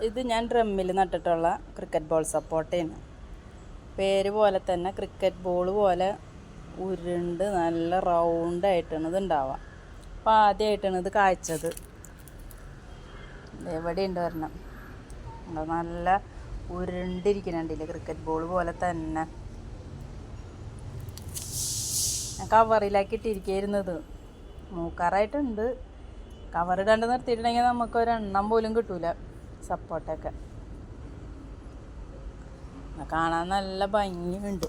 ഇത് ഞാൻ ഡ്രമ്മിൽ നട്ടിട്ടുള്ള cricket ball സപ്പോർട്ടയാണ്. പേര് പോലെ തന്നെ ക്രിക്കറ്റ് ബോൾ പോലെ ഉരുണ്ട് നല്ല റൗണ്ടായിട്ടാണ് ഇത് ഉണ്ടാവുക. അപ്പോൾ ആദ്യമായിട്ടാണ് ഇത് കായ്ച്ചത്. എവിടെ ഉണ്ട് വരണം, നല്ല ഉരുണ്ടിരിക്കുന്നുണ്ടല്ലേ, ക്രിക്കറ്റ് ബോൾ പോലെ തന്നെ. ഞാൻ കവറിലാക്കി ഇട്ടിരിക്കുന്നത്, മൂക്കാറായിട്ടുണ്ട്. കവറിടാണ്ട് നിർത്തിയിട്ടുണ്ടെങ്കിൽ നമുക്കൊരെണ്ണം പോലും കിട്ടൂല സപ്പോർട്ടൊക്കെ. കാണാൻ നല്ല ഭംഗിയുണ്ട്.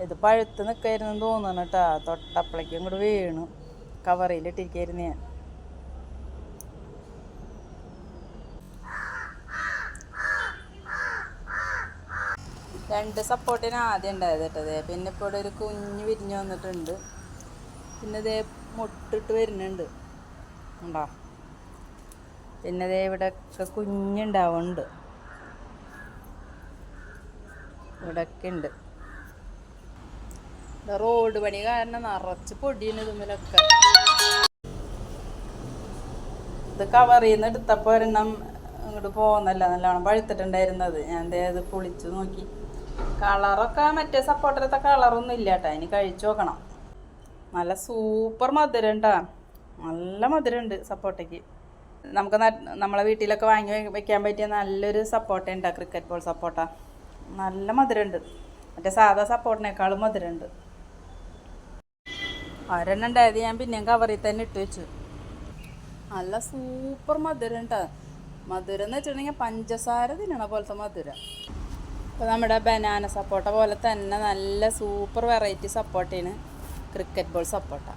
ഇത് പഴുത്ത് നിൽക്കായിരുന്നു തോന്നണം കേട്ടോ. തൊട്ടപ്പളേക്കും ഇങ്ങോട്ട് വീണു. കവറിലിട്ടിരിക്കായിരുന്നു ഞാൻ. രണ്ട് സപ്പോർട്ടിന് ആദ്യം ഉണ്ടായത് കേട്ടത്. പിന്നെ ഇപ്പോൾ ഇവിടെ ഒരു കുഞ്ഞ് വിരിഞ്ഞ് വന്നിട്ടുണ്ട്. പിന്നെ ഇതേ മുട്ടിട്ട് വരുന്നുണ്ട് ഉണ്ടോ. പിന്നെ ഇതേ ഇവിടെയൊക്കെ കുഞ്ഞുണ്ടാവുന്നുണ്ട്, ഇവിടെയൊക്കെ ഉണ്ട്. റോഡ് പണി കാരണം നിറച്ച് പൊടിയാണ് ഇതുമ്മലൊക്കെ. ഇത് കവറിൽ നിന്ന് എടുത്തപ്പോൾ ഒരെണ്ണം ഇങ്ങോട്ട് പോകുന്നല്ല, നല്ലോണം പഴുത്തിട്ടുണ്ടായിരുന്നത്. ഞാൻ ഇത് പൊളിച്ച് നോക്കി. കളറൊക്കെ മറ്റേ സപ്പോർട്ടിലത്തെ കളറൊന്നും ഇല്ല കേട്ടോ. ഇനി കഴിച്ചു നോക്കണം. നല്ല സൂപ്പർ മധുരം കേട്ടോ, നല്ല മധുരമുണ്ട് സപ്പോർട്ടയ്ക്ക്. നമുക്ക് നമ്മളെ വീട്ടിലൊക്കെ വാങ്ങി വെക്കാൻ പറ്റിയ നല്ലൊരു സപ്പോർട്ട ഉണ്ട് ക്രിക്കറ്റ് ബോൾ സപ്പോർട്ട. നല്ല മധുരമുണ്ട്, മറ്റേ സാധാ സപ്പോർട്ടിനേക്കാളും മധുരമുണ്ട്. ഒരെണ്ണം ഉണ്ടായത് ഞാൻ പിന്നെയും കവറിൽ തന്നെ ഇട്ട് വെച്ചു. നല്ല സൂപ്പർ മധുരം കേട്ടോ. മധുരം എന്ന് വെച്ചിട്ടുണ്ടെങ്കിൽ പഞ്ചസാര തിന്നണ പോലത്തെ മധുരം. അപ്പോൾ നമ്മുടെ ബനാന സപ്പോർട്ട പോലെ തന്നെ നല്ല സൂപ്പർ വെറൈറ്റി സപ്പോർട്ടയാണ് ക്രിക്കറ്റ് ബോൾ സപ്പോർട്ട.